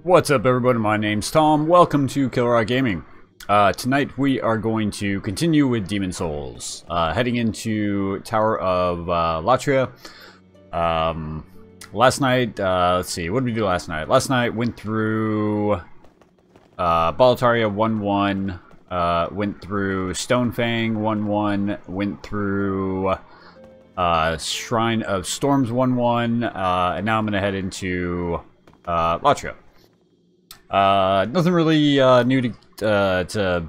What's up, everybody? My name's Tom. Welcome to Kilrott Gaming. Tonight we are going to continue with Demon Souls, heading into Tower of Latria. Last night, let's see, what did we do last night? Last night went through Boletaria 1-1, went through Stonefang 1-1, went through Shrine of Storms 1-1, and now I'm going to head into Latria. Nothing really new to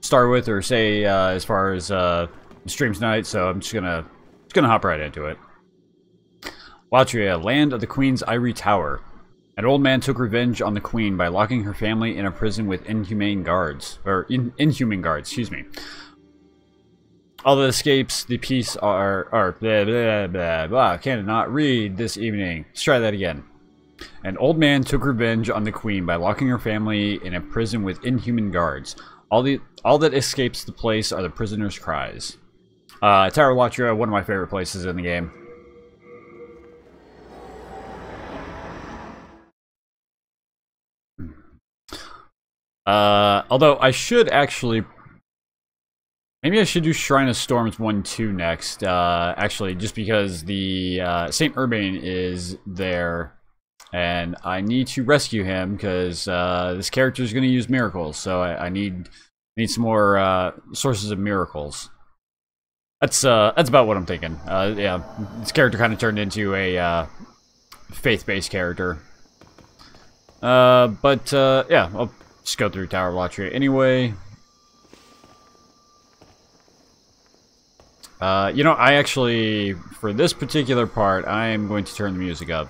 start with or say as far as streams tonight, so I'm just gonna hop right into it. Latria, land of the Queen's Ivory Tower. An old man took revenge on the Queen by locking her family in a prison with inhuman guards, excuse me. All that escapes the peace are blah blah blah blah. Cannot read this evening. Let's try that again. An old man took revenge on the Queen by locking her family in a prison with inhuman guards. All that escapes the place are the prisoner's cries. Tower of Latria, one of my favorite places in the game. Although I should actually... Maybe I should do Shrine of Storms 1-2 next, actually, just because the Saint Urbane is there. And I need to rescue him because this character is going to use miracles, so I need some more sources of miracles. That's about what I'm thinking. Yeah, this character kind of turned into a faith-based character. Yeah, I'll just go through Tower of Latria anyway. You know, I actually, for this particular part, I am going to turn the music up.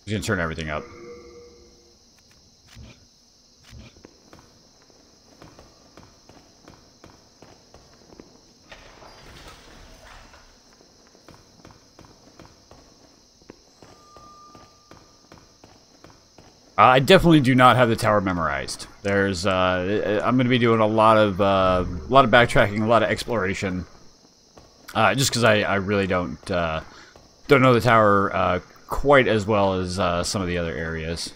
I'm going to turn everything up. I definitely do not have the tower memorized. There's, I'm going to be doing a lot of backtracking, a lot of exploration, just because I really don't know the tower quite as well as some of the other areas.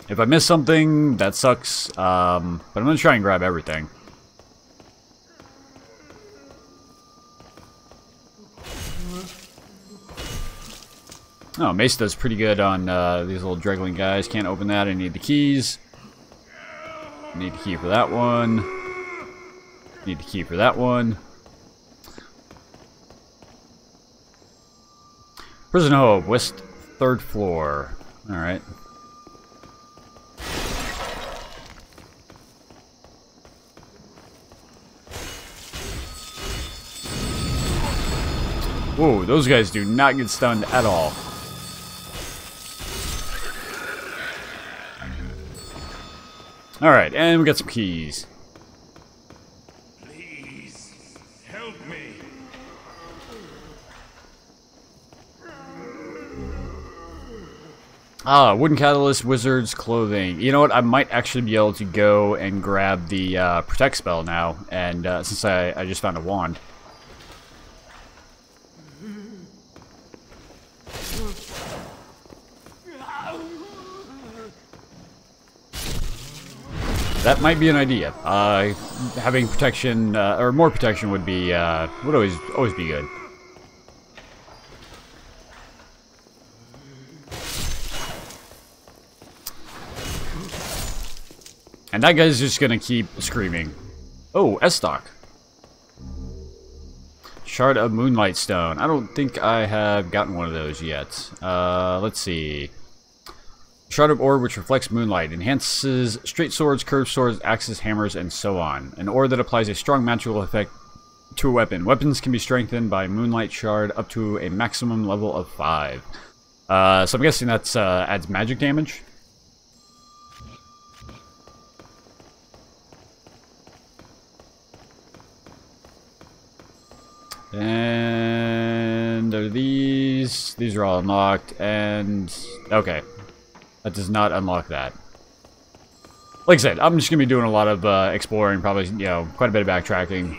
If I miss something, that sucks, but I'm going to try and grab everything. Oh, Mace does pretty good on these little draggling guys. Can't open that. I need the keys. Need the key for that one. Need the key for that one. Prison Hope, west 3rd floor. Alright. Whoa, those guys do not get stunned at all. Alright, and we got some keys. Please, help me. Ah, wooden catalyst, wizard's clothing. You know what? I might actually be able to go and grab the protect spell now, and since I just found a wand. That might be an idea. Having protection or more protection would be would always be good. And that guy's just gonna keep screaming. Oh, S-Stock. Shard of Moonlight Stone. I don't think I have gotten one of those yet. Let's see. Shard of Ore, which reflects moonlight. Enhances straight swords, curved swords, axes, hammers, and so on. An ore that applies a strong magical effect to a weapon. Weapons can be strengthened by Moonlight Shard up to a maximum level of 5. So I'm guessing that's adds magic damage. And are these are all unlocked, and okay, that does not unlock that. Like I said, I'm just gonna be doing a lot of exploring, probably, you know, quite a bit of backtracking.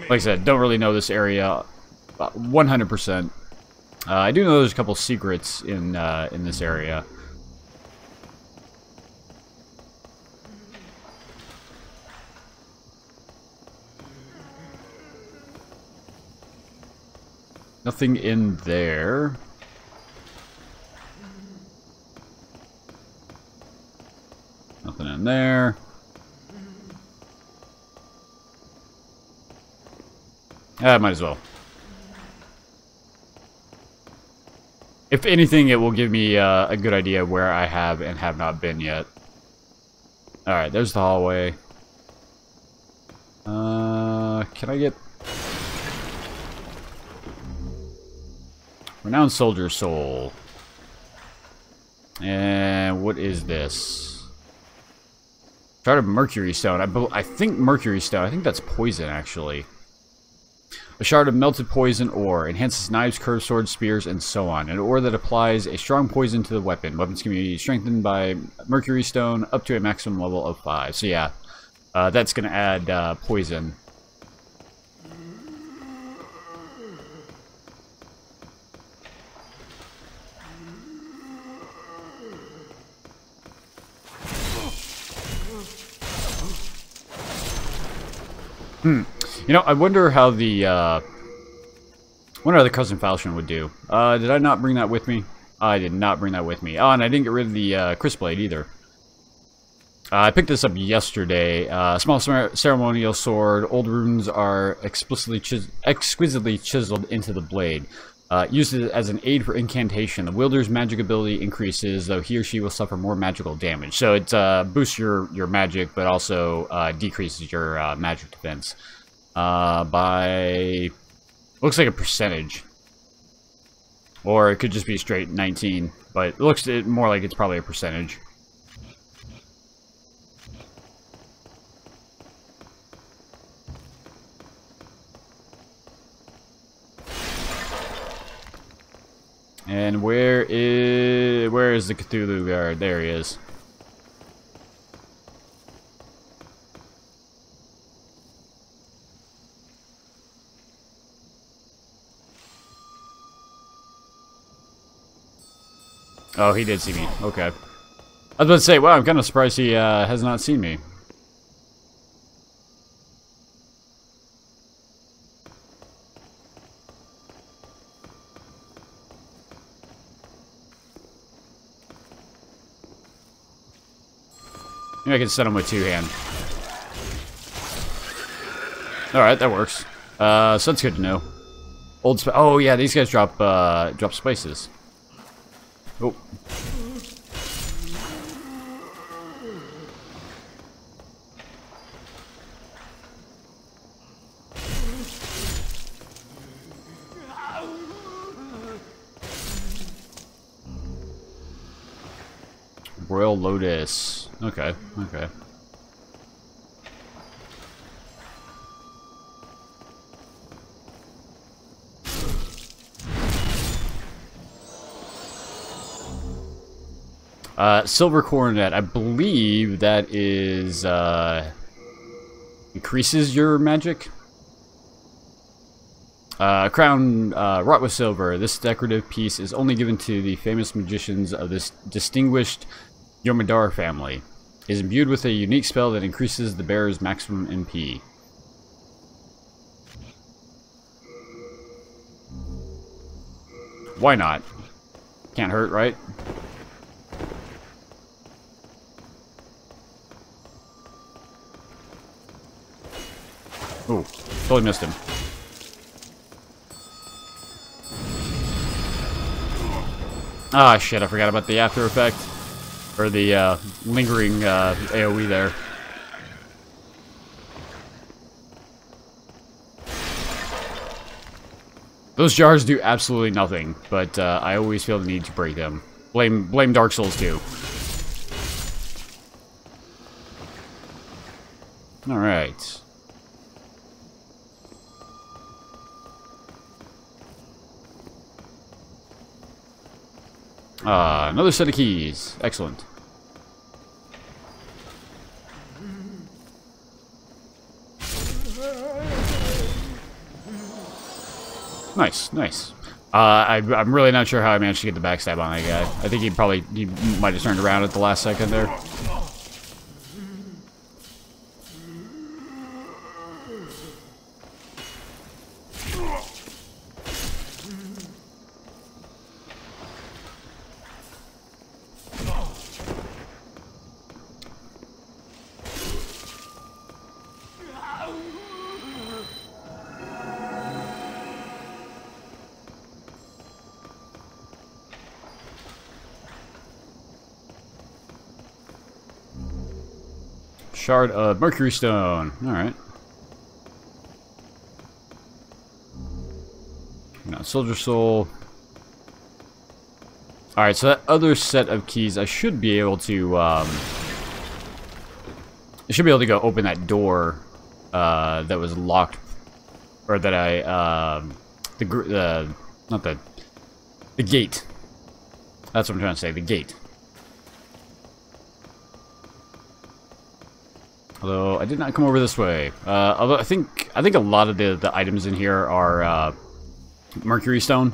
Like I said, don't really know this area 100%. I do know there's a couple secrets in this area. Nothing in there. Nothing in there. Might as well. If anything, it will give me a good idea where I have and have not been yet. Alright, there's the hallway. Can I get... Renowned Soldier Soul. And what is this? Shard of Mercury Stone. I think Mercury Stone. I think that's poison, actually. A shard of melted poison ore. Enhances knives, curved swords, spears, and so on. An ore that applies a strong poison to the weapon. Weapons can be strengthened by Mercury Stone up to a maximum level of 5. So yeah, that's going to add poison. You know, I wonder how the Cousin Falchion would do. Did I not bring that with me? I did not bring that with me. Oh, and I didn't get rid of the Crisp Blade either. I picked this up yesterday. Small ceremonial sword. Old runes are exquisitely chiseled into the blade. Used as an aid for incantation. The wielder's magic ability increases, though he or she will suffer more magical damage. So it boosts your magic, but also decreases your magic defense by... Looks like a percentage. Or it could just be straight 19, but it looks more like it's probably a percentage. And where is the Cthulhu guard? There he is. Oh, he did see me. Okay. I was about to say, wow, I'm kind of surprised he has not seen me. Maybe I can set him with two-hand. Alright, that works. So that's good to know. Oh yeah, these guys drop spices. Oh. Royal Lotus. Okay, okay. Silver Coronet. I believe that is, increases your magic. Crown, wrought with silver. This decorative piece is only given to the famous magicians of this distinguished Yomadar family. It is imbued with a unique spell that increases the bearer's maximum MP. Why not? Can't hurt, right? Oh, totally missed him. Ah, shit, I forgot about the after effect. Or the lingering AoE there. Those jars do absolutely nothing, but I always feel the need to break them. Blame Dark Souls 2. Alright. Another set of keys. Excellent. Nice, nice. I'm really not sure how I managed to get the backstab on that guy. I think he might have turned around at the last second there. Shard of Mercury Stone. Alright. Got Soldier Soul. Alright, so that other set of keys, I should be able to, I should be able to go open that door, that was locked, or that the gate. That's what I'm trying to say, the gate. Although I did not come over this way. Although I think a lot of the items in here are Mercury Stone.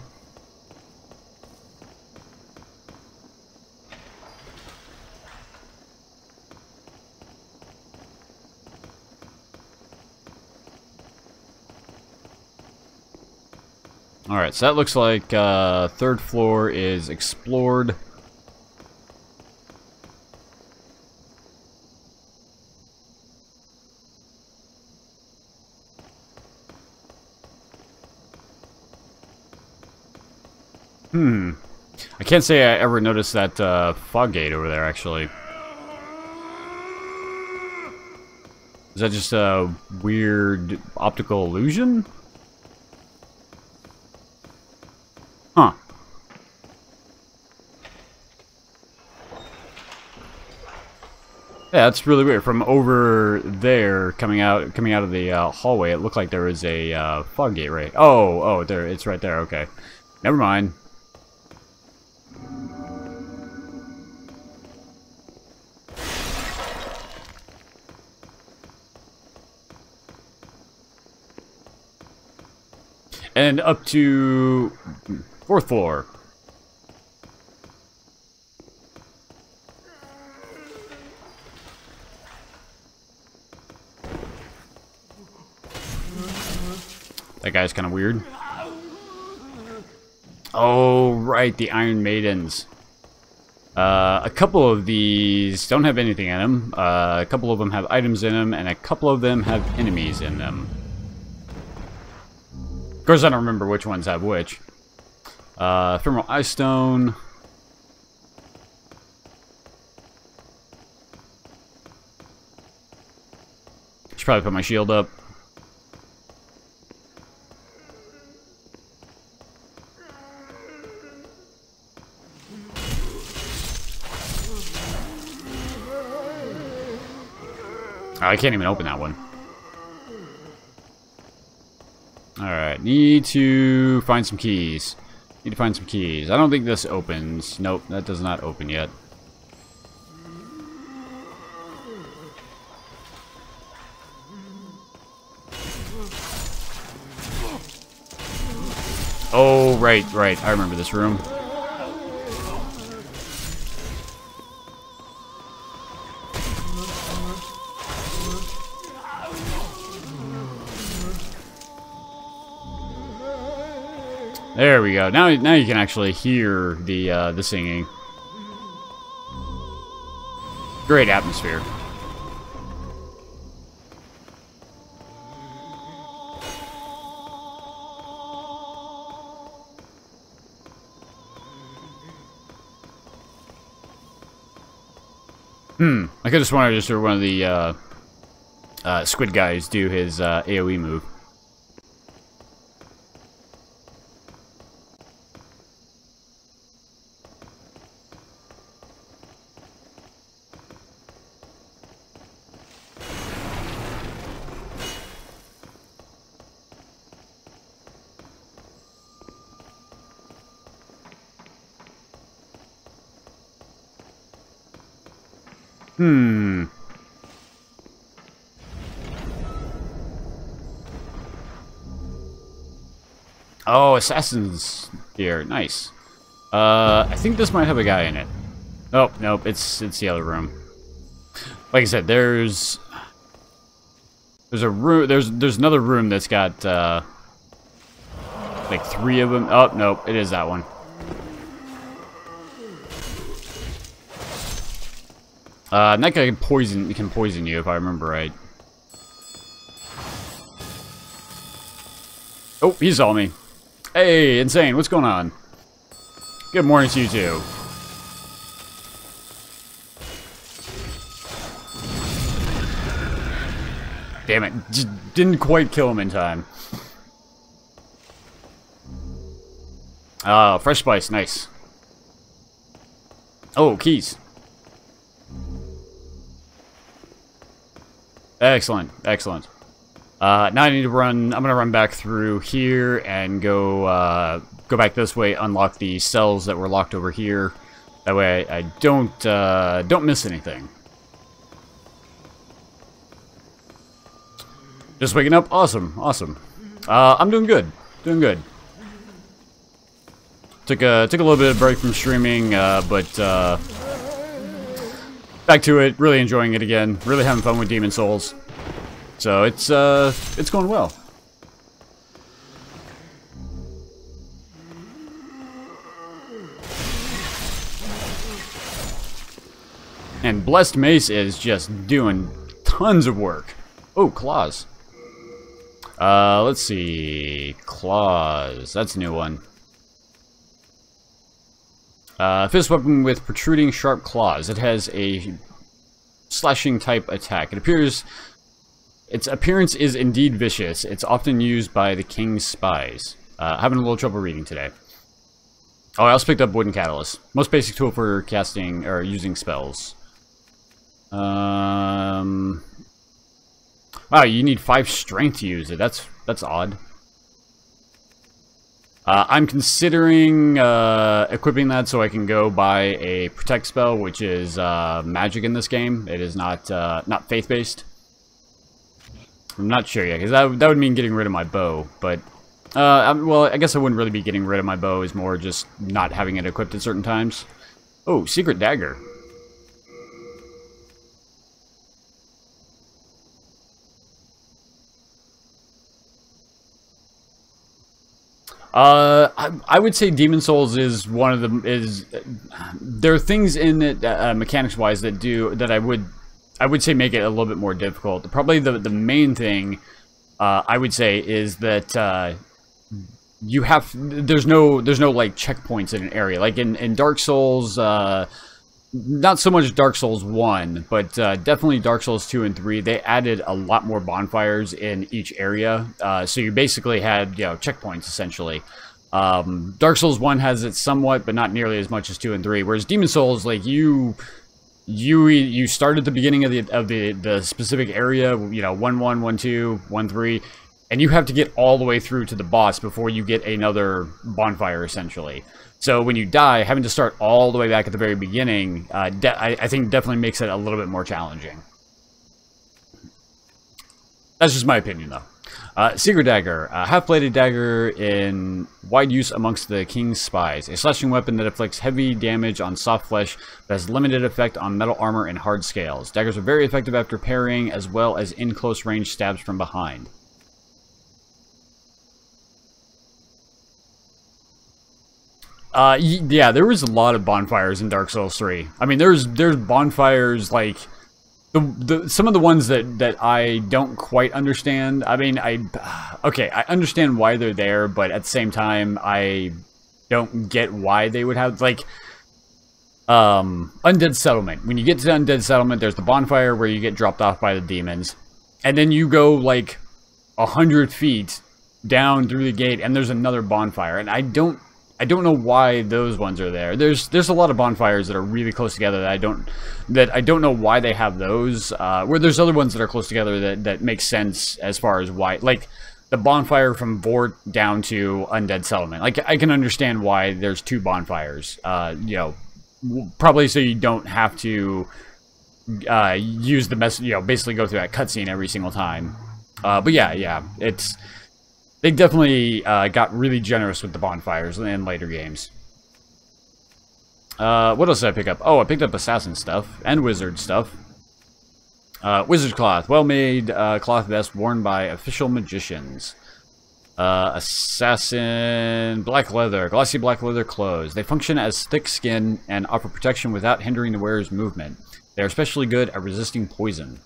Alright, so that looks like third floor is explored. I can't say I ever noticed that fog gate over there, actually. Is that just a weird optical illusion? Huh. Yeah, that's really weird. From over there, coming out of the hallway, it looked like there was a fog gate, right? Oh, there, it's right there. Okay, never mind. And up to 4th floor. That guy's kind of weird. Oh, right, the Iron Maidens. A couple of these don't have anything in them. A couple of them have items in them, and a couple of them have enemies in them. Of course, I don't remember which ones have which. Ephemeral Ice Stone. Should probably put my shield up. Oh, I can't even open that one. Alright, need to find some keys. I don't think this opens. Nope, that does not open yet. Oh, right. I remember this room. There we go. Now you can actually hear the singing. Great atmosphere. I could just want to just hear one of the squid guys do his AoE move. Oh, Assassin's here. Nice. I think this might have a guy in it. Oh, nope, it's the other room. Like I said, there's a room, there's another room that's got, like 3 of them. Oh, nope, it is that one. And that guy can poison you if I remember right. Oh, he saw me. Hey, Insane, what's going on? Good morning to you too. Damn it, just didn't quite kill him in time. Fresh spice, nice. Oh, keys. Excellent, excellent. Now I need to run. I'm gonna run back through here and go back this way. Unlock the cells that were locked over here. That way I don't miss anything. Just waking up. Awesome, awesome. I'm doing good. Doing good. Took a little bit of break from streaming, but back to it. Really enjoying it again. Really having fun with Demon Souls. So it's going well. And Blessed Mace is just doing tons of work. Oh, claws. Let's see. Claws. That's a new one. Fist weapon with protruding sharp claws. It has a slashing type attack. Its appearance is indeed vicious. It's often used by the king's spies. Having a little trouble reading today. Oh, I also picked up Wooden Catalyst. Most basic tool for casting or using spells. Wow, you need 5 strength to use it. That's odd. I'm considering equipping that so I can go buy a protect spell, which is magic in this game. It is not faith-based. I'm not sure yet, because that would mean getting rid of my bow. But well, I guess I wouldn't really be getting rid of my bow. It's more just not having it equipped at certain times. Oh, secret dagger. I would say Demon Souls is one of them. There are things in it mechanics wise that I would say make it a little bit more difficult. Probably the main thing I would say is that there's no like checkpoints in an area like in Dark Souls. Not so much Dark Souls 1, but definitely Dark Souls 2 and 3. They added a lot more bonfires in each area, so you basically had, you know, checkpoints essentially. Dark Souls 1 has it somewhat, but not nearly as much as 2 and 3. Whereas Demon Souls, like you start at the beginning of the specific area, you know, 1-1, 1-2, 1-3, and you have to get all the way through to the boss before you get another bonfire essentially. So when you die, having to start all the way back at the very beginning, I think definitely makes it a little bit more challenging. That's just my opinion, though. Secret Dagger. A half-bladed dagger in wide use amongst the king's spies. A slashing weapon that inflicts heavy damage on soft flesh, but has limited effect on metal armor and hard scales. Daggers are very effective after parrying, as well as in close range stabs from behind. Yeah, there was a lot of bonfires in Dark Souls 3. I mean, there's bonfires like some of the ones that I don't quite understand. I mean, okay, I understand why they're there, but at the same time, I don't get why they would have like Undead Settlement. When you get to Undead Settlement, there's the bonfire where you get dropped off by the demons, and then you go like 100 feet down through the gate, and there's another bonfire, and I don't know why those ones are there. There's a lot of bonfires that are really close together that I don't know why they have those. Where there's other ones that are close together that make sense as far as why, like the bonfire from Vort down to Undead Settlement. Like I can understand why there's 2 bonfires. You know, probably so you don't have to use the mess. You know, basically go through that cutscene every single time. But yeah, it's. They definitely got really generous with the bonfires in later games. What else did I pick up? Oh, I picked up assassin stuff and wizard stuff. Wizard cloth. Well-made cloth vest worn by official magicians. Assassin black leather. Glossy black leather clothes. They function as thick skin and offer protection without hindering the wearer's movement. They are especially good at resisting poison.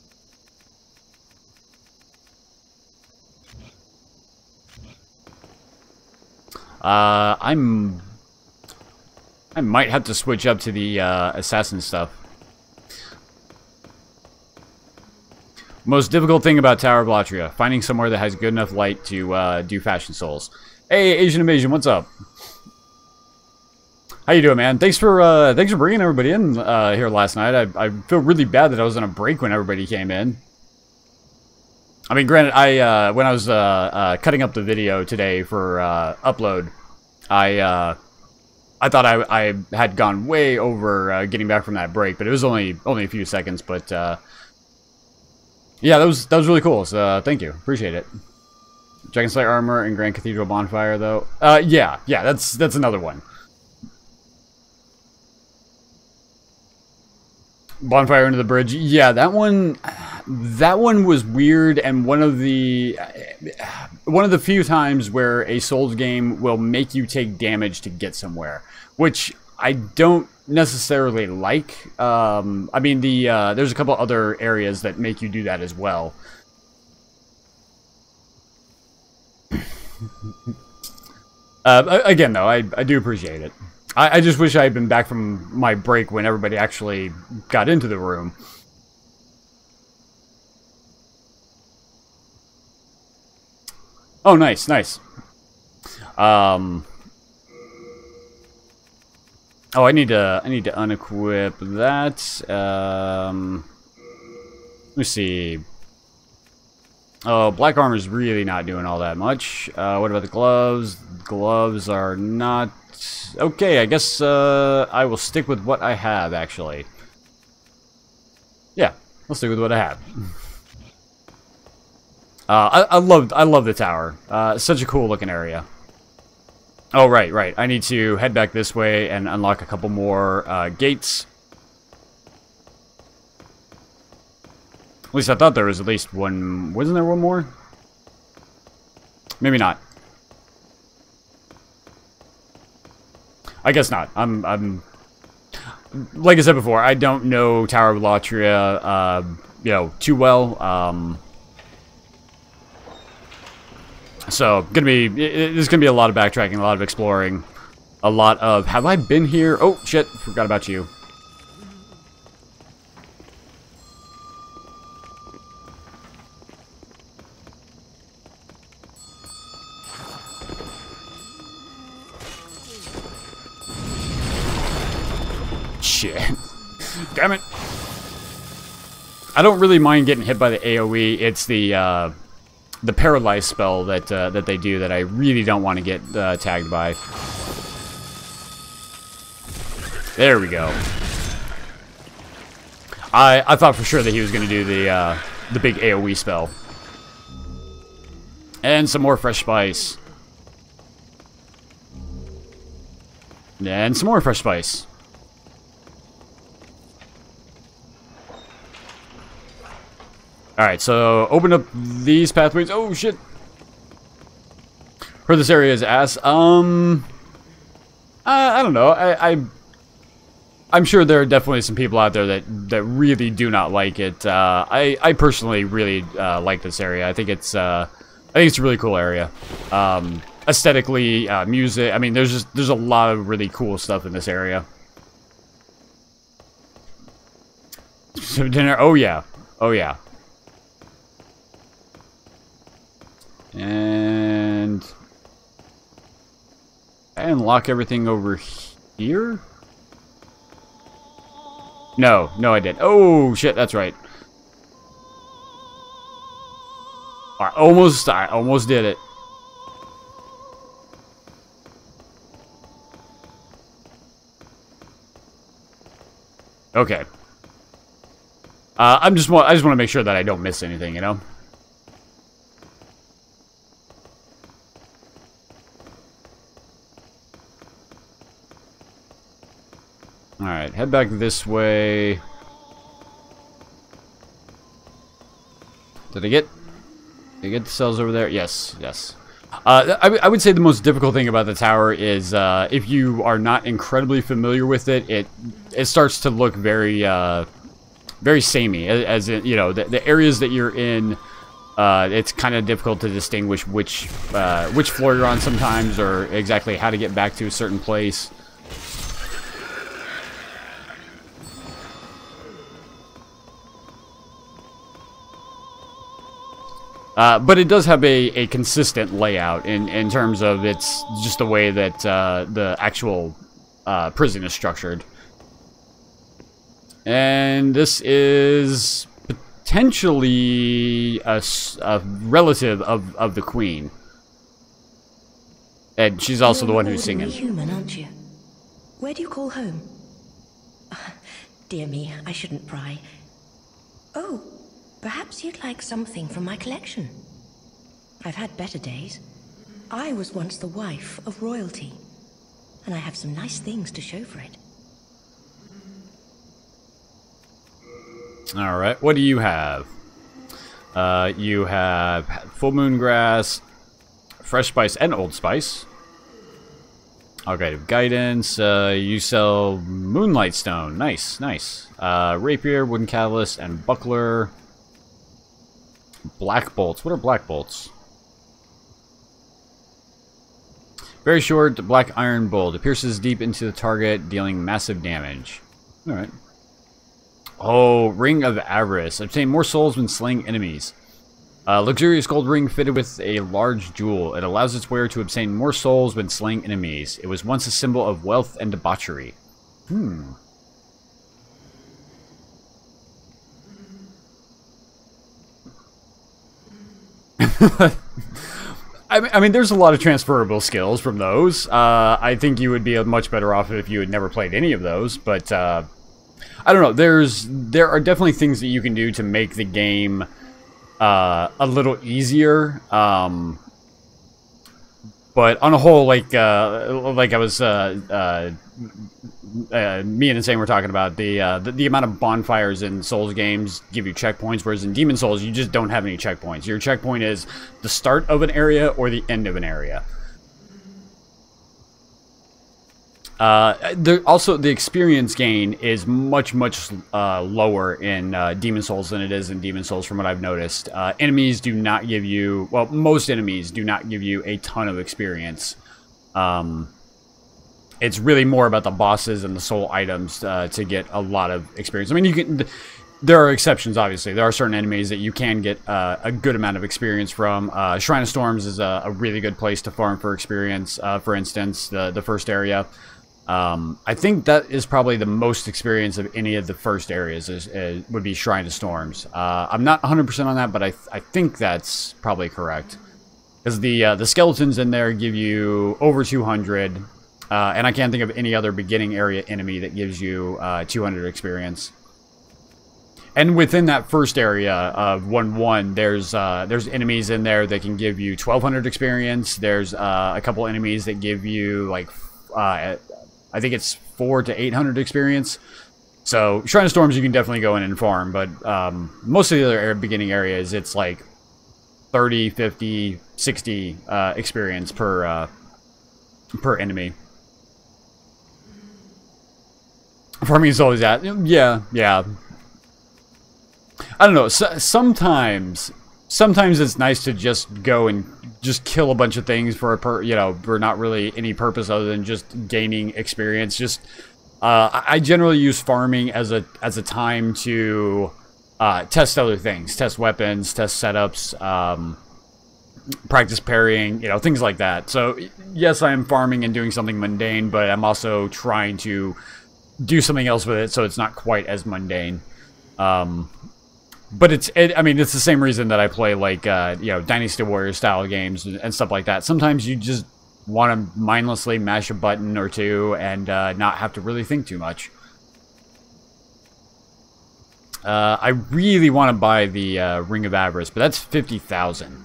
I might have to switch up to the assassin stuff. Most difficult thing about Tower of Latria, finding somewhere that has good enough light to do Fashion Souls. Hey, Asian Invasion, what's up? How you doing, man? Thanks for bringing everybody in here last night. I feel really bad that I was on a break when everybody came in. I mean, granted, when I was cutting up the video today for upload, I thought I had gone way over getting back from that break, but it was only a few seconds. But yeah, that was really cool. So thank you, appreciate it. Dragon Slayer armor and Grand Cathedral bonfire, though. Yeah, that's another one. Bonfire under the bridge. Yeah, that one was weird, and one of the few times where a Souls game will make you take damage to get somewhere, which I don't necessarily like. I mean, there's a couple other areas that make you do that as well. Again, though, I do appreciate it. I just wish I had been back from my break when everybody actually got into the room. Oh, nice, nice. Oh, I need to unequip that. Let me see. Oh, black armor's really not doing all that much. What about the gloves? Gloves are not... Okay, I guess I will stick with what I have, actually. Yeah, I'll stick with what I have. I love the tower. Such a cool looking area. Oh, right. I need to head back this way and unlock a couple more gates. At least I thought there was at least one. Wasn't there one more? Maybe not. I guess not. I'm like I said before, I don't know Tower of Latria, you know, too well. So there's gonna be a lot of backtracking, a lot of exploring, a lot of. Have I been here? Oh shit! Forgot about you. Shit. Damn it. I don't really mind getting hit by the AoE. It's the paralyze spell that they do that I really don't want to get tagged by. There we go. I thought for sure that he was going to do the big AoE spell. And some more fresh spice. And some more fresh spice. Alright, so open up these pathways. Oh, shit. Heard this area is ass. I don't know. I'm sure there are definitely some people out there that really do not like it. I personally really like this area. I think it's a really cool area. Aesthetically, music. I mean, there's a lot of really cool stuff in this area. So dinner. Oh yeah. Oh yeah. And unlock everything over here? No, I did. Oh shit, that's right. I almost did it. Okay. I just want to make sure that I don't miss anything, you know? Alright, head back this way. Did I get the cells over there? Yes, yes. I would say the most difficult thing about the tower is if you are not incredibly familiar with it, it starts to look very very samey. As in, you know, the areas that you're in, it's kind of difficult to distinguish which floor you're on sometimes, or exactly how to get back to a certain place. But it does have a consistent layout in terms of it's just the way that the actual prison is structured. And this is potentially a relative of the queen. And she's also the one who's singing. You're human, aren't you? Where do you call home? Dear me, I shouldn't pry. Oh. Perhaps you'd like something from my collection. I've had better days. I was once the wife of royalty, and I have some nice things to show for it. Alright, what do you have? You have full moon grass, fresh spice, and old spice. Okay, guidance. You sell moonlight stone. Nice, nice. Rapier, wooden catalyst, and buckler. Black bolts. What are black bolts? Very short, black iron bolt. It pierces deep into the target, dealing massive damage. Alright. Oh, Ring of Avarice. Obtain more souls when slaying enemies. Luxurious gold ring fitted with a large jewel. It allows its wearer to obtain more souls when slaying enemies. It was once a symbol of wealth and debauchery. I mean, there's a lot of transferable skills from those. I think you would be much better off if you had never played any of those, but I don't know. There are definitely things that you can do to make the game a little easier. But on a whole, like I was me and Insane were talking about, the amount of bonfires in Souls games give you checkpoints, whereas in Demon Souls you just don't have any checkpoints. Your checkpoint is the start of an area or the end of an area. Also, the experience gain is much lower in Demon Souls than it is in Demon Souls, from what I've noticed. Enemies do not give you, well, most enemies do not give you a ton of experience. It's really more about the bosses and the soul items to get a lot of experience. I mean, you can. There are exceptions, obviously. There are certain enemies that you can get a good amount of experience from. Shrine of Storms is a really good place to farm for experience. For instance, the first area. I think that is probably the most experience of any of the first areas would be Shrine of Storms. I'm not 100% on that, but I think that's probably correct. Because the skeletons in there give you over 200, and I can't think of any other beginning area enemy that gives you 200 experience. And within that first area of 1-1, there's enemies in there that can give you 1200 experience. There's a couple enemies that give you like I think it's 400 to 800 experience. So Shrine of Storms you can definitely go in and farm, but most of the other beginning areas it's like 30, 50, 60 experience per enemy. Farming is always that. Yeah. I don't know. Sometimes it's nice to just go and just kill a bunch of things for for not really any purpose other than just gaining experience. Just I generally use farming as a time to test other things, test weapons, test setups, practice parrying, things like that. So yes, I am farming and doing something mundane, but I'm also trying to do something else with it, so it's not quite as mundane. But I mean, it's the same reason that I play like Dynasty Warrior style games and stuff like that. Sometimes you just want to mindlessly mash a button or two and not have to really think too much. I really want to buy the Ring of Avarice, but that's 50,000.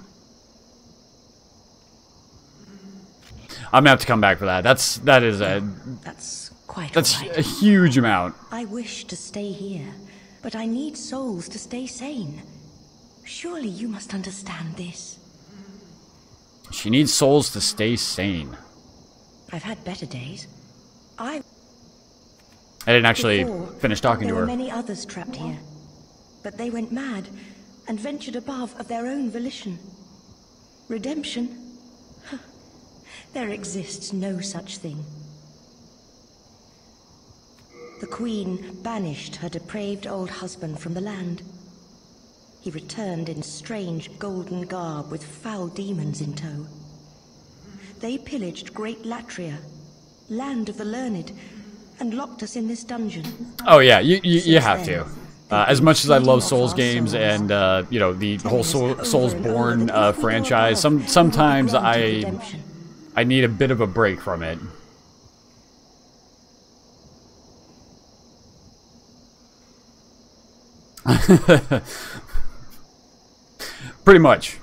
I'm gonna have to come back for that. That's quite That's all a right. huge amount. I wish to stay here, but I need souls to stay sane. Surely you must understand this. She needs souls to stay sane. I've had better days. I didn't actually Before, finish talking to there her. were many others trapped here, but they went mad and ventured above of their own volition. Redemption? Huh. There exists no such thing. The Queen banished her depraved old husband from the land. He returned in strange golden garb with foul demons in tow. They pillaged Great Latria, land of the learned, and locked us in this dungeon. Oh yeah, you have to. As much as I love Souls games and you know, the whole Soulsborne franchise, sometimes I need a bit of a break from it. Pretty much.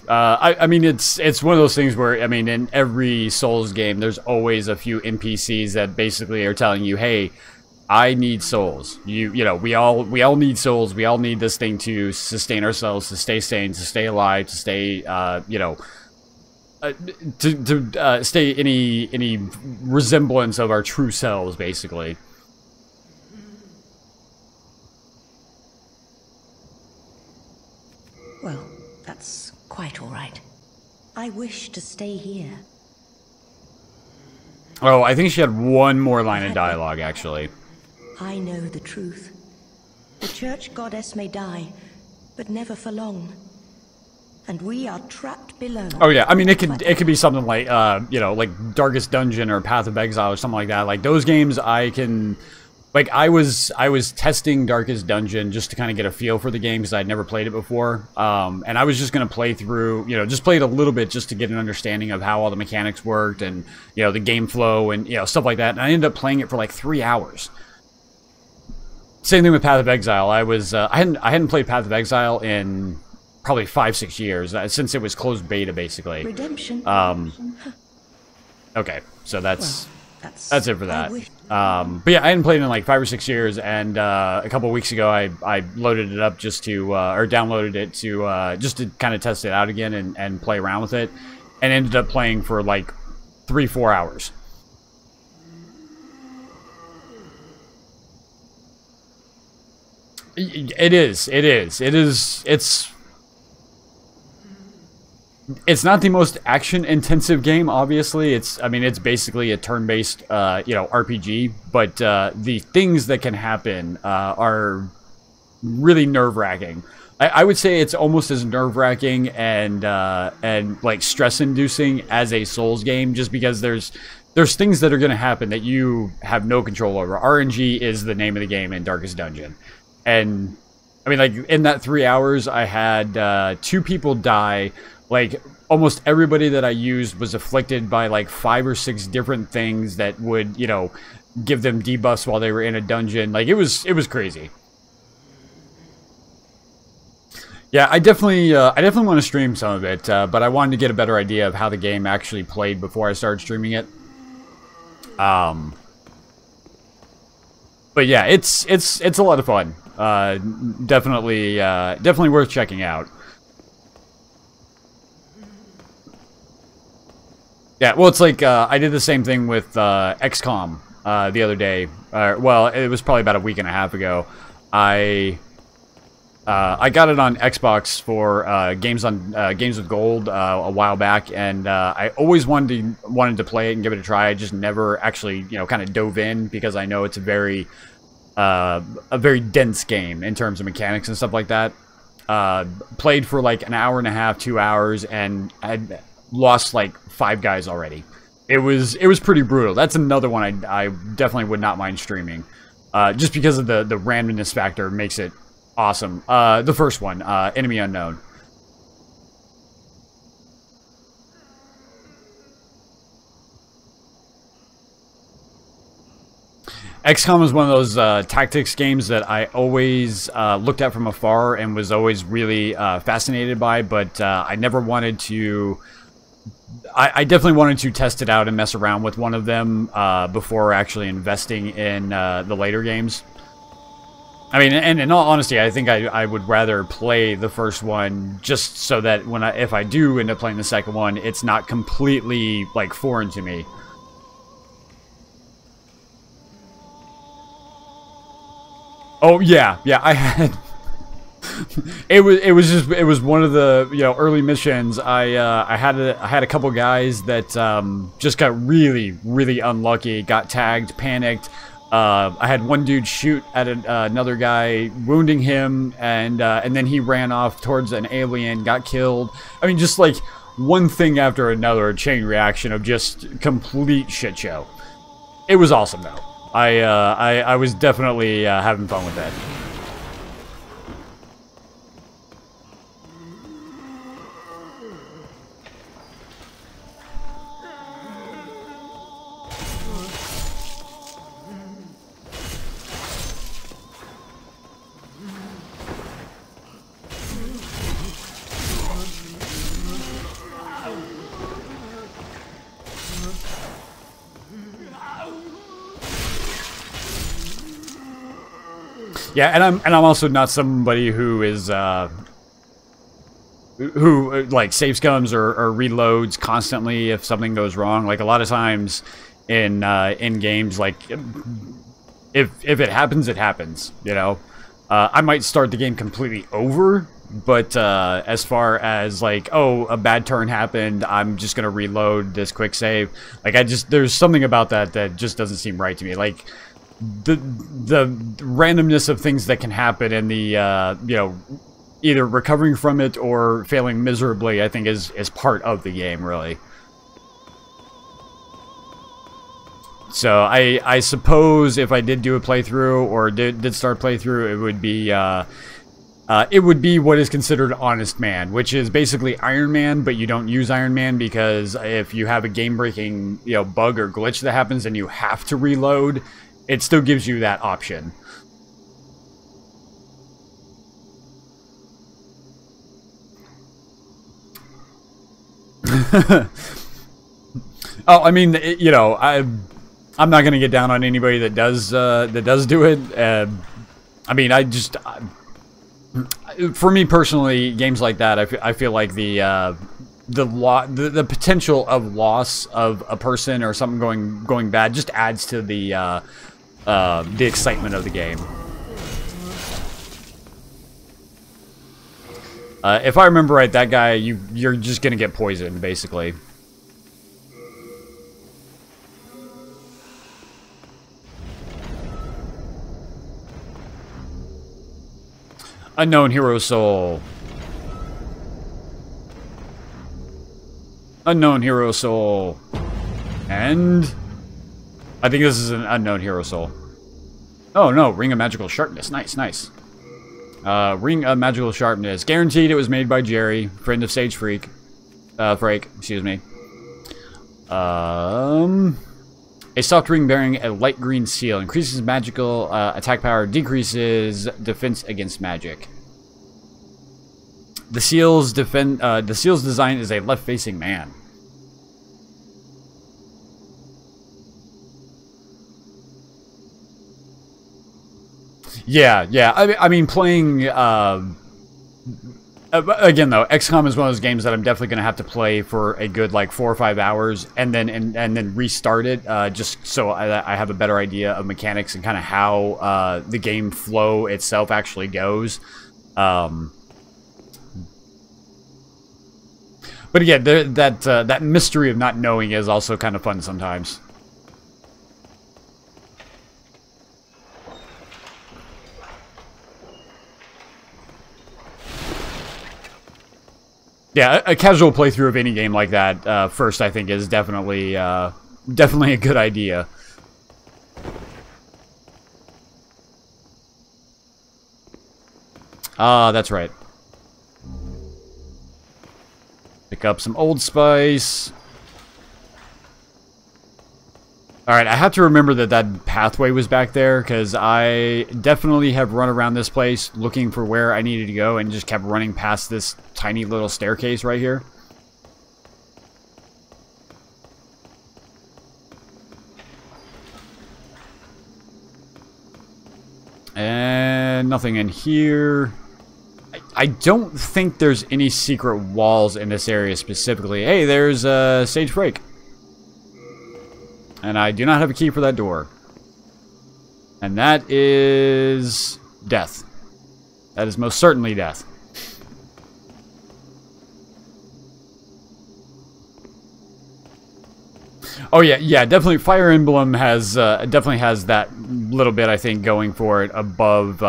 I mean, it's one of those things where, I mean, in every Souls game, there's always a few NPCs that basically are telling you, hey, I need souls. You know, we all need souls. We all need this thing to sustain ourselves, to stay sane, to stay alive, to stay, you know, to stay any resemblance of our true selves, basically. Well, that's quite all right. I wish to stay here. Oh, I think she had one more line of dialogue, actually. I know the truth. The church goddess may die, but never for long. And we are trapped below. Oh yeah, I mean, it could be something like you know, like Darkest Dungeon or Path of Exile or something like that. Like those games, I can. Like, I was testing Darkest Dungeon just to kind of get a feel for the game because I'd never played it before. And I was just going to play through, you know, just play it a little bit just to get an understanding of how all the mechanics worked and, you know, the game flow and, you know, stuff like that. And I ended up playing it for like 3 hours. Same thing with Path of Exile. I hadn't played Path of Exile in probably 5-6 years since it was closed beta, basically. Redemption. Okay, so that's... Well, that's it for that. But yeah, I hadn't played it in like 5 or 6 years, and a couple weeks ago I loaded it up just to, or downloaded it to, just to kind of test it out again and play around with it, and ended up playing for like 3-4 hours. It's not the most action-intensive game, obviously. I mean, it's basically a turn-based, you know, RPG. But the things that can happen are really nerve-wracking. I would say it's almost as nerve-wracking and like stress-inducing as a Souls game, just because there's things that are going to happen that you have no control over. RNG is the name of the game in Darkest Dungeon, and I mean, like in that 3 hours, I had 2 people die. Like, almost everybody that I used was afflicted by, like, 5 or 6 different things that would, you know, give them debuffs while they were in a dungeon. Like, it was crazy. Yeah, I definitely want to stream some of it, but I wanted to get a better idea of how the game actually played before I started streaming it. But yeah, it's a lot of fun. Definitely worth checking out. Yeah, well, it's like, I did the same thing with XCOM the other day. Well, it was probably about a week and a half ago. I got it on Xbox for Games with Gold a while back, and I always wanted to play it and give it a try. I just never actually, you know, kind of dove in because I know it's a very dense game in terms of mechanics and stuff like that. Played for like an hour and a half, 2 hours, and had lost like 5 guys already. It was pretty brutal. That's another one I definitely would not mind streaming, just because of the randomness factor makes it awesome. The first one, Enemy Unknown. XCOM is one of those tactics games that I always looked at from afar and was always really fascinated by, but I never wanted to I definitely wanted to test it out and mess around with one of them before actually investing in the later games. I mean, and in all honesty, I think I would rather play the first one just so that if I do end up playing the second one, it's not completely, like, foreign to me. Oh, yeah, I had... it was one of the, you know, early missions. I had a couple guys that just got really unlucky, got tagged, panicked. I had one dude shoot at another guy, wounding him, and then he ran off towards an alien, got killed. I mean, just like one thing after another, a chain reaction of just complete shit show. It was awesome though. I was definitely having fun with that. Yeah, and I'm also not somebody who is who like save scums or reloads constantly if something goes wrong. Like a lot of times in games, like if it happens, it happens. You know, I might start the game completely over, but as far as like, oh, a bad turn happened, I'm just gonna reload this quick save. Like there's something about that just doesn't seem right to me. Like the randomness of things that can happen and the you know, either recovering from it or failing miserably, I think is part of the game, really. So I suppose if I did do a playthrough or did start playthrough, it would be what is considered Honest Man, which is basically Iron Man, but you don't use Iron Man because if you have a game-breaking, you know, bug or glitch that happens and you have to reload, it still gives you that option. Oh, I mean, you know, I'm not gonna get down on anybody that does do it. I mean, for me personally, games like that, I feel like the potential of loss of a person or something going bad just adds to the excitement of the game. If I remember right, that guy, you're just gonna get poisoned, basically. Unknown hero soul. Unknown hero soul. And I think this is an unknown hero soul. Oh no, ring of magical sharpness. Nice, nice. Ring of magical sharpness. Guaranteed it was made by Jerry, friend of Sage Freak. Frake, excuse me. A soft ring bearing a light green seal. Increases magical attack power, decreases defense against magic. The seal's design is a left-facing man. Yeah. I mean, playing again though, XCOM is one of those games that I'm definitely gonna have to play for a good like 4 or 5 hours, and then restart it just so I have a better idea of mechanics and kind of how the game flow itself actually goes. But again, that mystery of not knowing is also kind of fun sometimes. Yeah, a casual playthrough of any game like that first, I think, is definitely a good idea. Ah, that's right. Pick up some Old Spice. Alright, I have to remember that pathway was back there, because I definitely have run around this place looking for where I needed to go and just kept running past this tiny little staircase right here. Nothing in here. I don't think there's any secret walls in this area specifically. Hey, there's a Sage Break. And I do not have a key for that door. And that is death. That is most certainly death. Oh yeah, definitely. Fire Emblem has definitely has that little bit, I think, going for it above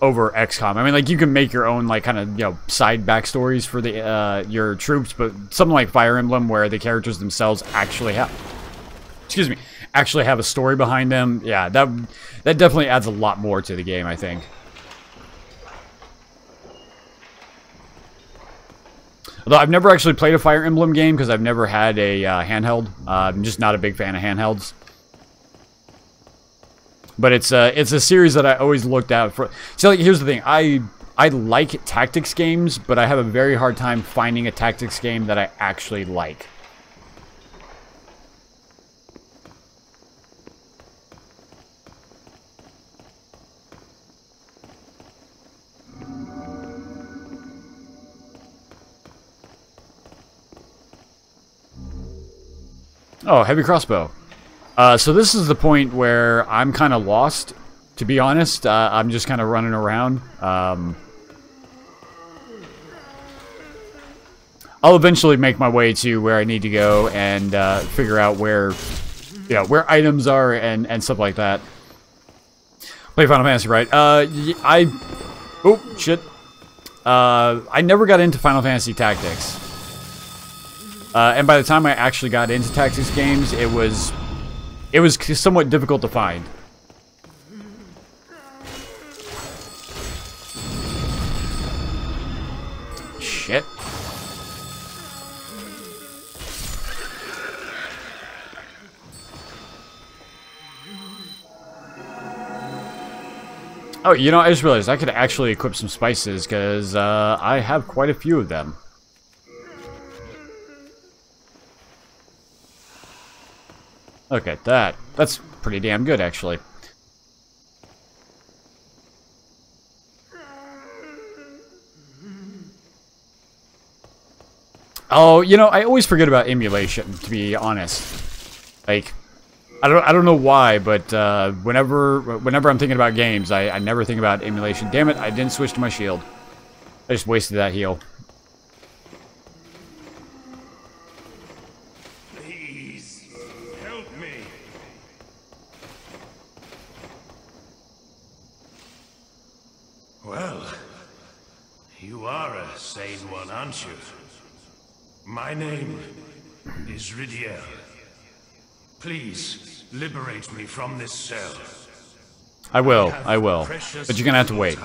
over XCOM. I mean, like, you can make your own, like, kind of, you know, side backstories for the your troops, but something like Fire Emblem, where the characters themselves actually have, excuse me, actually have a story behind them. Yeah, that definitely adds a lot more to the game, I think. Although I've never actually played a Fire Emblem game because I've never had a handheld. I'm just not a big fan of handhelds. But it's a series that I always looked out for. So, like, here's the thing: I like tactics games, but I have a very hard time finding a tactics game that I actually like. Oh, heavy crossbow. So this is the point where I'm kind of lost, to be honest. I'm just kind of running around. I'll eventually make my way to where I need to go and figure out where, you know, where items are and stuff like that. Play Final Fantasy, right? Oh, shit. I never got into Final Fantasy Tactics. And by the time I actually got into tactics games, it was somewhat difficult to find. Shit. Oh, you know, I just realized I could actually equip some spices, because I have quite a few of them. Look at that. That's pretty damn good, actually. Oh, you know, I always forget about emulation, to be honest. Like, I don't know why, but whenever I'm thinking about games, I never think about emulation. Damn it, I didn't switch to my shield. I just wasted that heal. Well, you are a sane one, aren't you? My name is Ridiel. Please, liberate me from this cell. I will. But you're gonna have to wait.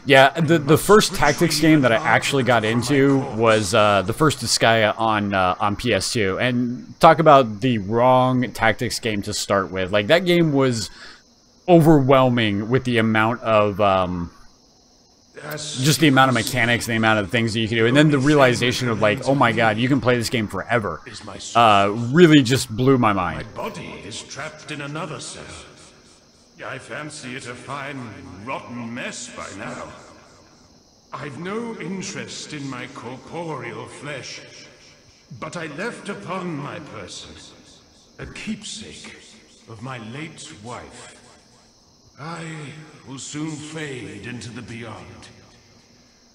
Yeah, the first tactics game that I actually got into was the first Disgaea on PS2. And talk about the wrong tactics game to start with. Like, that game was overwhelming with the amount of just the amount of mechanics, the amount of things that you can do, and then the realization of, like, oh my god, you can play this game forever, really just blew my mind. My body is trapped in another cell. I fancy it a fine, rotten mess by now. I've no interest in my corporeal flesh, but I left upon my person a keepsake of my late wife. I will soon fade into the beyond.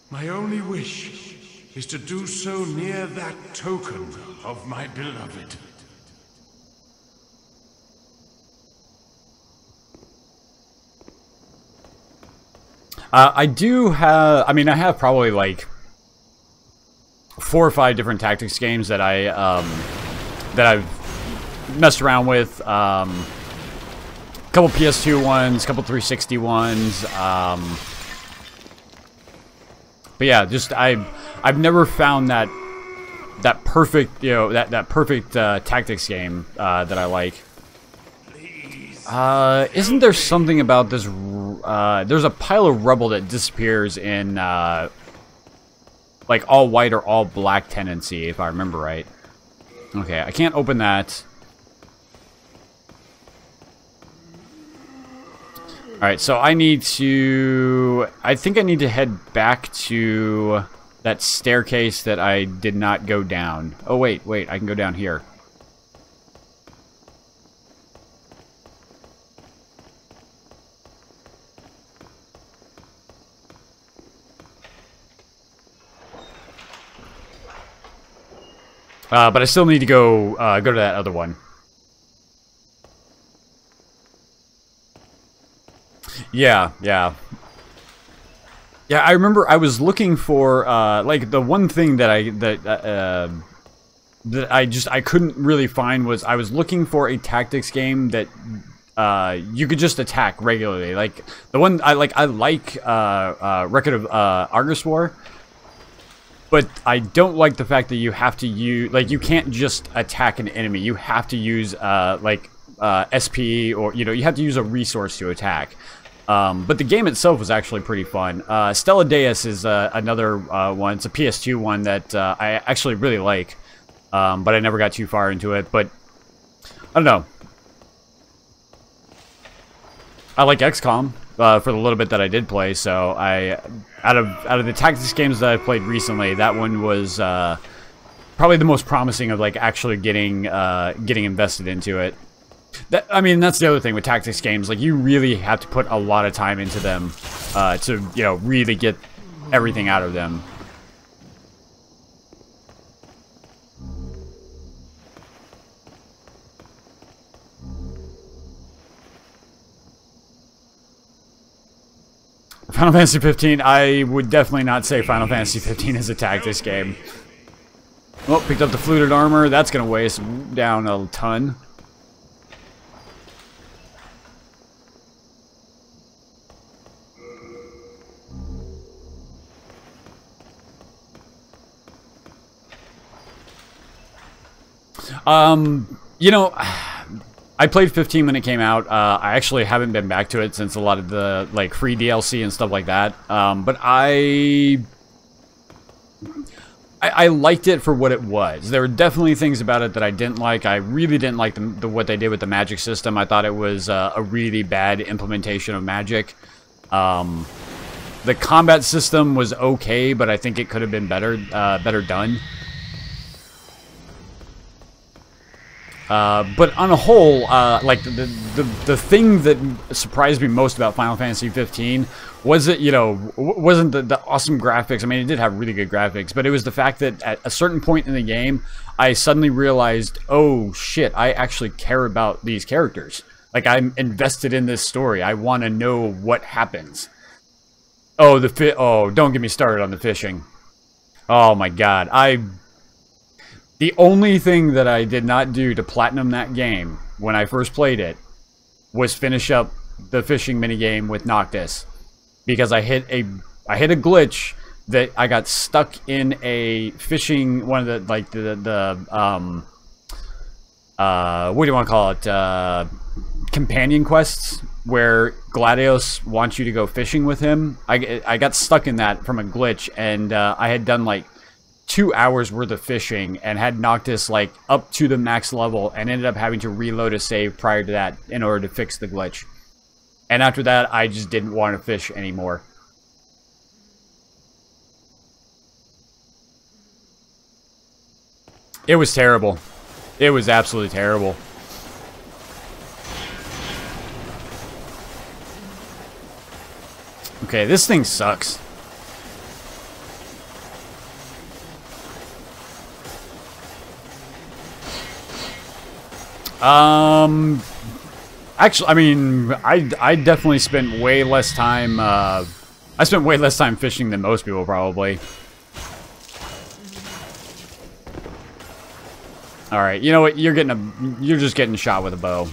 My only wish is to do so near that token of my beloved. I do have, I mean, I have probably like 4 or 5 different tactics games that that I've messed around with. Couple PS2 ones, couple 360 ones. But yeah, just I've never found that perfect, you know, that perfect tactics game that I like. Isn't there something about this? There's a pile of rubble that disappears in like all white or all black tendency, if I remember right. Okay, I can't open that. Alright, so I need to... I think I need to head back to that staircase that I did not go down. Oh, wait, I can go down here. But I still need to go to that other one. Yeah. Yeah, I remember I was looking for like the one thing that I couldn't really find was I was looking for a tactics game that you could just attack regularly. Like the one I like Record of Argus War. But I don't like the fact that you have to use, like, you can't just attack an enemy. You have to use, SP, or, you know, you have to use a resource to attack. But the game itself was actually pretty fun. Stella Deus is another one. It's a PS2 one that I actually really like. But I never got too far into it. But, I don't know. I like XCOM. For the little bit that I did play, so out of the tactics games that I've played recently, that one was probably the most promising of like actually getting invested into it. I mean, that's the other thing with tactics games. Like, you really have to put a lot of time into them to, you know, really get everything out of them. Final Fantasy 15, I would definitely not say Final Fantasy 15 is a tactics game. Oh, picked up the fluted armor. That's going to weigh us down a ton. You know, I played 15 when it came out. I actually haven't been back to it since a lot of the, like, free DLC and stuff like that. But I liked it for what it was. There were definitely things about it that I didn't like. I really didn't like what they did with the magic system. I thought it was a really bad implementation of magic. The combat system was okay, but I think it could have been better done. But on a whole, like, the thing that surprised me most about Final Fantasy 15 was it, you know, wasn't the awesome graphics. I mean, it did have really good graphics, but it was the fact that at a certain point in the game, I suddenly realized, oh shit, I actually care about these characters. Like, I'm invested in this story. I want to know what happens. Oh, oh, don't get me started on the fishing. Oh my god, the only thing that I did not do to platinum that game when I first played it was finish up the fishing minigame with Noctis. Because I hit a glitch that I got stuck in a fishing, one of the, like, what do you want to call it? Companion quests, where Gladios wants you to go fishing with him. I got stuck in that from a glitch, and I had done, like, 2 hours worth of fishing and had Noctis like up to the max level and ended up having to reload a save prior to that in order to fix the glitch. And after that, I just didn't want to fish anymore. It was terrible. It was absolutely terrible. Okay, this thing sucks. Actually, I mean, I definitely spent way less time, I spent way less time fishing than most people, probably. Alright, you know what, you're just getting shot with a bow.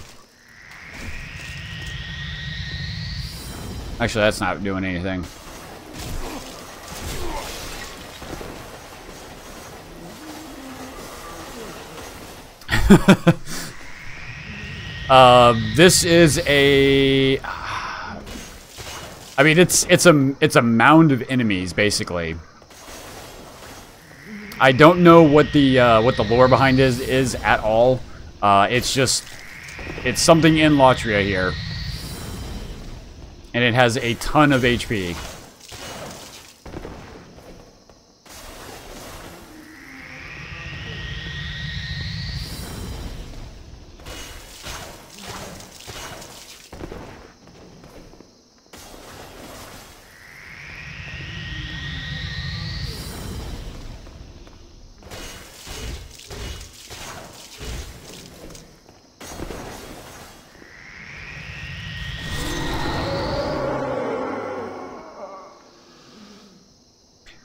Actually, that's not doing anything. This is a... I mean, it's a mound of enemies, basically. I don't know what the lore behind is at all. It's something in Latria here. And it has a ton of HP.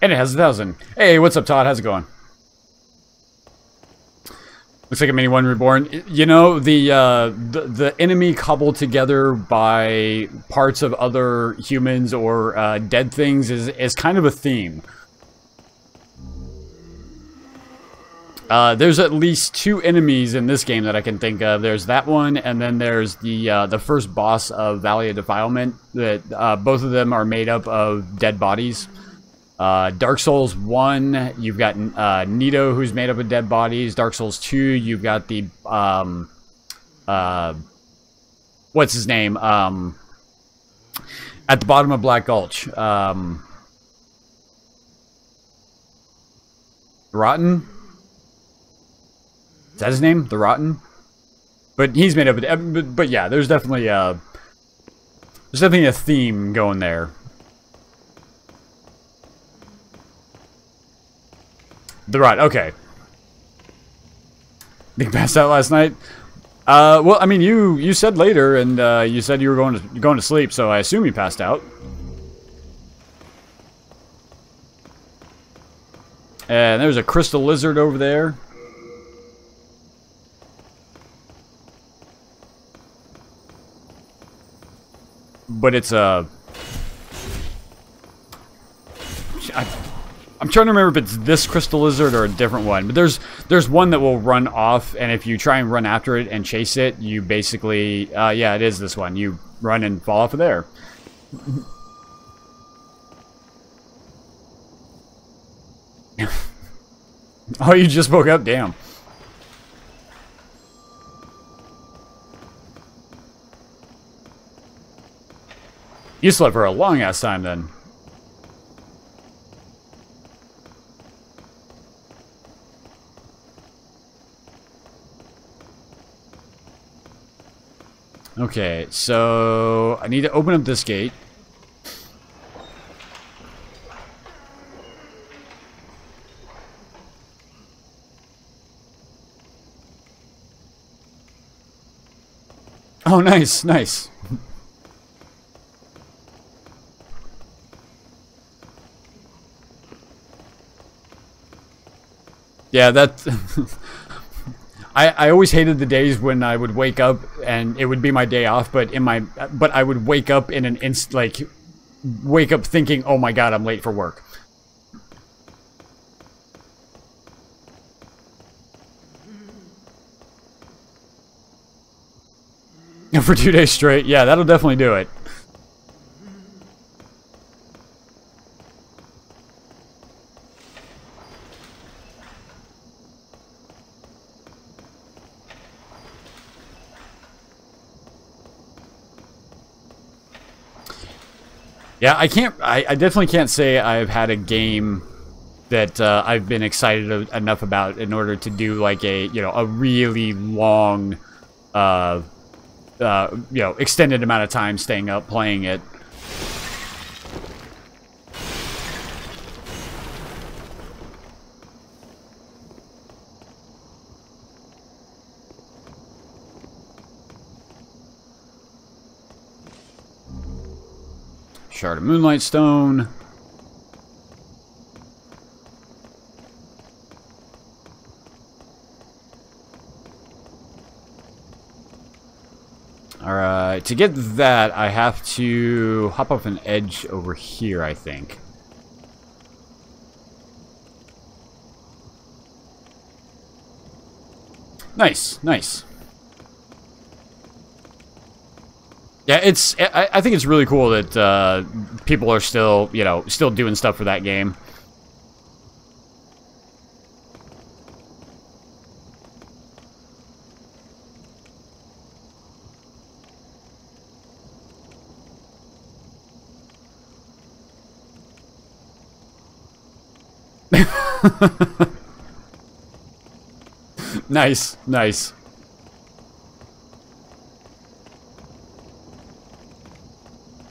And it has 1,000. Hey, what's up, Todd? How's it going? Looks like a mini one reborn. You know, the enemy cobbled together by parts of other humans or dead things is kind of a theme. There's at least 2 enemies in this game that I can think of. There's that one, and then there's the first boss of Valley of Defilement. That both of them are made up of dead bodies. Dark Souls 1, you've got Nito, who's made up of dead bodies. Dark Souls 2, you've got the what's his name? At the bottom of Black Gulch, Rotten. Is that his name? The Rotten? But he's made up of... But yeah, there's definitely a theme going there. The Rot, okay. You passed out last night? Well, I mean, you said later, and you said you were going to sleep, so I assume you passed out. And there's a crystal lizard over there. But it's a... I'm trying to remember if it's this crystal lizard or a different one. But there's one that will run off, and if you try and run after it and chase it, you basically... yeah, it is this one. You run and fall off of there. Oh, you just woke up? Damn. You slept for a long-ass time, then. Okay, so I need to open up this gate. Oh, nice, nice. Yeah, that... I always hated the days when I would wake up and it would be my day off, but I would wake up in an wake up thinking, oh my god, I'm late for work. For 2 days straight, yeah, that'll definitely do it. Yeah, I definitely can't say I've had a game that I've been excited enough about in order to do like a really long, extended amount of time staying up playing it. Shard of Moonlight Stone. Alright, to get that, I have to hop off an edge over here, I think. Nice, nice. Yeah, I think it's really cool that people are still, still doing stuff for that game. Nice, nice.